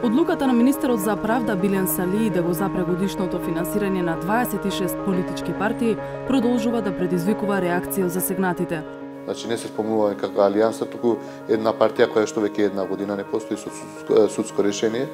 Одлуката на министерот за правда Билен Сали да го запре годишното финансирање на 26 политички партии продолжува да предизвикува реакција од засегнатите. Значи не се спомнува како алијанса, туку една партија која што веќе една година не постои со судско решение,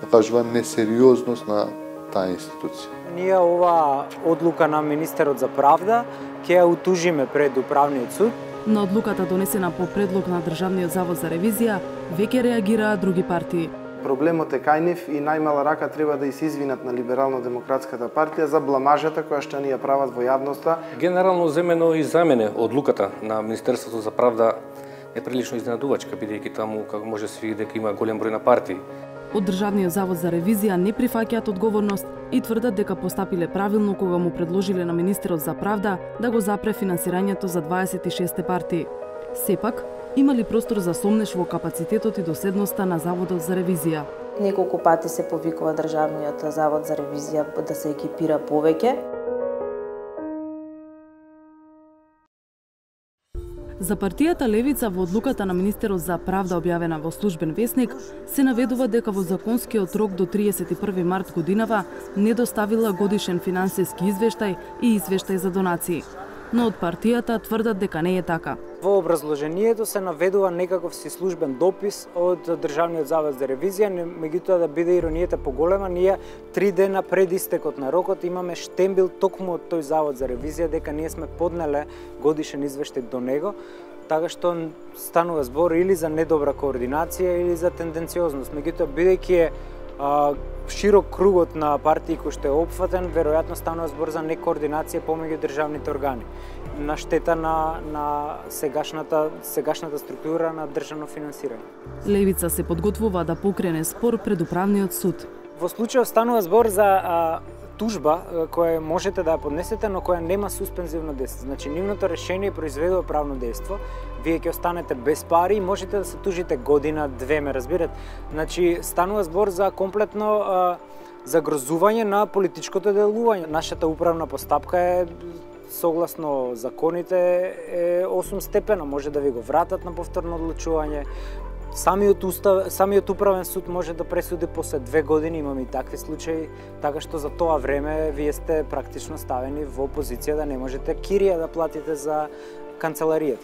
покажува несериозност на таа институција. Ние ова одлука на министерот за правда ќе ја утужиме пред управниот суд. На одлуката донесена по предлог на Државниот завод за ревизија веќе реагираа други партии. Проблемот е кај нив и најмала рака треба да се извинат на Либерално-демократската партија за бламажата која што ни ја прават во јавноста. Генерално земено и за мене одлуката на Министерството за правда е прилично изненадувачка, бидејќи таму како може се види дека има голем број на партии. Од Државниот завод за ревизија не прифаќаат одговорност и тврдат дека постапиле правилно кога му предложиле на министерот за правда да го запре финансирањето за 26 партии. Сепак, има ли простор за сомнеш во капацитетот и доследноста на Заводот за ревизија? Неколку пати се повикува Државниот завод за ревизија да се екипира повеќе. За партијата Левица во одлуката на министерот за правда објавена во Службен весник се наведува дека во законскиот рок до 31 март годинава не доставила годишен финансиски извештај и извештај за донации. Но од партијата тврдат дека не е така. Во образложението се наведува некаков си службен допис од Државниот завод за ревизија, меѓутоа да биде иронијата поголема, ние 3 дена пред истекот на рокот имаме штембил токму од тој завод за ревизија дека ние сме поднеле годишен извештај до него, така што станува збор или за недобра координација или за тенденциозност. Меѓутоа бидејќи е широк кругот на партии кој што е опфатен, веројатно станува збор за некоординација помеѓу државните органи, на штета на сегашната структура на државно финансирање. Левица се подготвува да покрене спор пред управниот суд. Во случајот станува збор за тужба која можете да ја поднесете, но која нема суспензивно дејство. Значи, нивното решение произведува правно дејство, вие ќе останете без пари и можете да се тужите година, две, ме разбирате. Значи, станува збор за комплетно загрозување на политичкото делување. Нашата управна постапка е согласно законите е 8 степена, може да ви го вратат на повторно одлучување. Самиот управен суд може да пресуди после 2 години, имаме и такви случаи, така што за тоа време вие сте практично ставени во позиција да не можете кирија да платите за канцеларијата.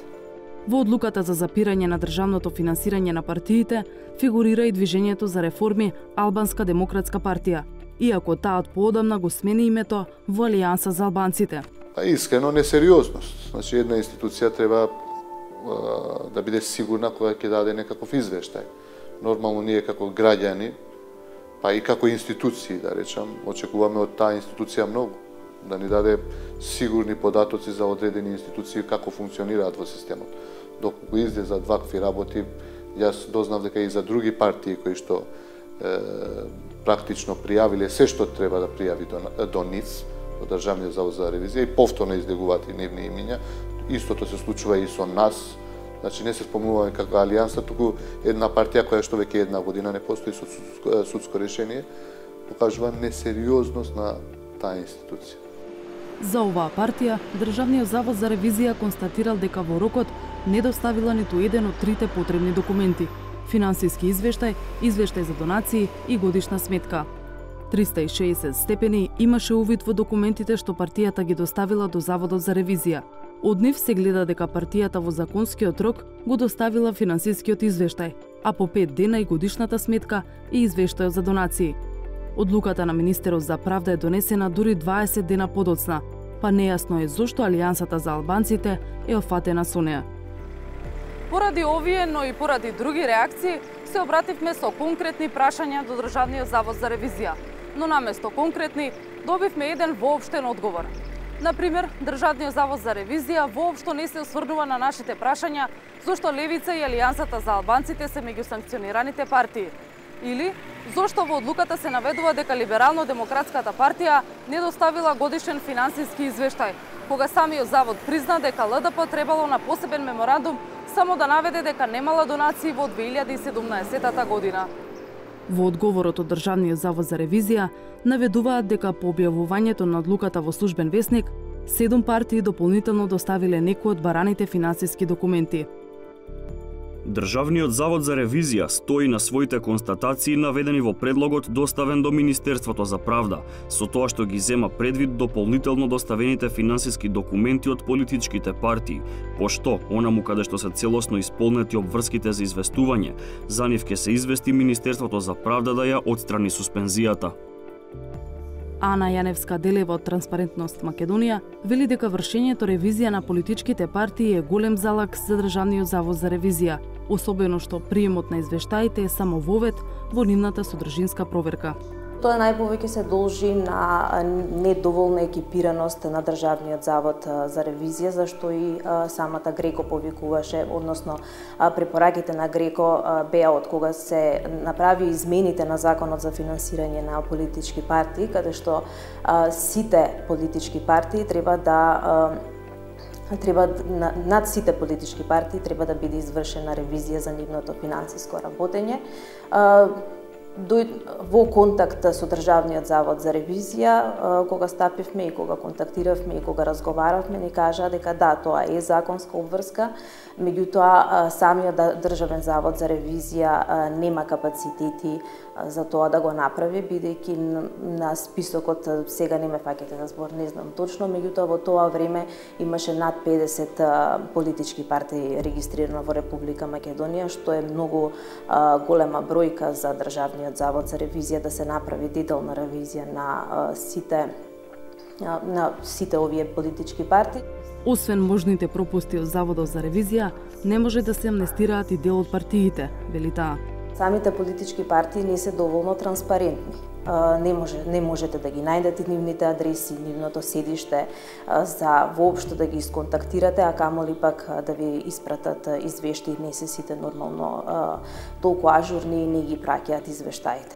Во одлуката за запирање на државното финансирање на партиите фигурира и движењето за реформи Албанска демократска партија, иако таа од поодамна го смени името во Алијанса за албанците. Искрено несериозност. Значи една институција треба да биде сигурна кога ќе даде некаков извештај. Нормално ние како граѓани, па и како институции, да речам, очекуваме од таа институција многу, да ни даде сигурни податоци за одредени институции како функционираат во системот. Доколку излезат вакви работи, јас дознав дека и за други партии кои што практично пријавиле се што треба да пријави до НИЦ, до Државниот завод за ревизија, и повторно излегуваат и нивни имиња. Истото се случува и со нас. Значи не се спомнуваме како алијанса, туку една партија која што веќе една година не постои со судско решение, покажува несериозност на таа институција. За оваа партија, Државниот завод за ревизија констатирал дека во рокот не доставила ниту еден од трите потребни документи: финансиски извештај, извештај за донации и годишна сметка. 360 степени имаше увид во документите што партијата ги доставила до Заводот за ревизија. Од нив се гледа дека партијата во законскиот рок го доставила финансискиот извештај, а по 5 дена и годишната сметка и извештајот за донации. Одлуката на министерот за правда е донесена дури 20 дена подоцна, па нејасно е зошто Алијансата за албанците е офатена со неа. Поради овие, но и поради други реакции, се обративме со конкретни прашања до Државниот завод за ревизија, но наместо конкретни добивме еден воопштен одговор. Например, Државниот завод за ревизија воопшто не се осврнува на нашите прашања зошто Левица и Алијансата за албанците се меѓу санкционираните партии. Или зошто во одлуката се наведува дека Либерално-демократската партија не доставила годишен финансиски извештај, кога самиот завод призна дека ЛДП требало на посебен меморандум само да наведе дека немала донации во 2017 година. Во одговорот од Државниот завод за ревизија наведуваат дека по објавувањето на одлуката во Службен весник, 7 партии дополнително доставиле некои од бараните финансиски документи. Државниот завод за ревизија стои на своите констатации наведени во предлогот доставен до Министерството за правда, со тоа што ги зема предвид дополнително доставените финансиски документи од политичките партии, пошто онаму каде што се целосно исполнети обврските за известување, за нив ќе се извести Министерството за правда да ја отстрани суспензијата. Ана Јаневска-Делева од Транспарентност Македонија вели дека вршењето ревизија на политичките партии е голем залак за Државниот завод за ревизија, особено што приемот на извештаите е само вовед во нивната содржинска проверка. Тоа најповеќе се должи на недоволна екипираност на Државниот завод за ревизија, зашто и самата Греко повикуваше, односно препораките на Греко беа од кога се направи измените на Законот за финансирање на политички партии, каде што сите политички партии над сите политички партии треба да биде извршена ревизија за нивното финансиско работење. Во контакт со Државниот завод за ревизија, кога стапивме и кога контактиравме и кога разговаравме, ни кажаа дека да, тоа е законска обврска, меѓутоа самиот Државен завод за ревизија нема капацитети за тоа да го направи, бидејќи на списокот, сега не ме фаќате за збор, не знам точно, меѓутоа во тоа време имаше над 50 политички партии регистрирано во Република Македонија, што е многу голема бројка за Државниот завод за ревизија да се направи детална ревизија на сите овие политички партии. Освен можните пропусти од Заводот за ревизија, не може да се амнестираат и дел од партиите, вели таа. Самите политички партии не се доволно транспарентни. Не можете да ги најдете нивните адреси, нивното седиште, за воопшто да ги исконтактирате, а камоли пак да ви испратат извештаи, не се сите нормално толку ажурни и не ги праќаат извештаите.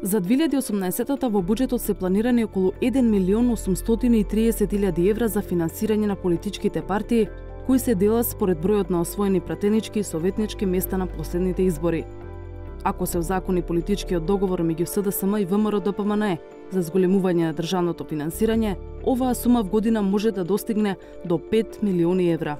За 2018-та во буџетот се планирани околу 1.830.000 евра за финансирање на политичките партии, кои се делат според бројот на освоени пратенички и советнички места на последните избори. Ако се озакони политичкиот договор меѓу СДСМ и ВМРО-ДПМНЕ за зголемување на државното финансирање, оваа сума в година може да достигне до 5 милиони евра.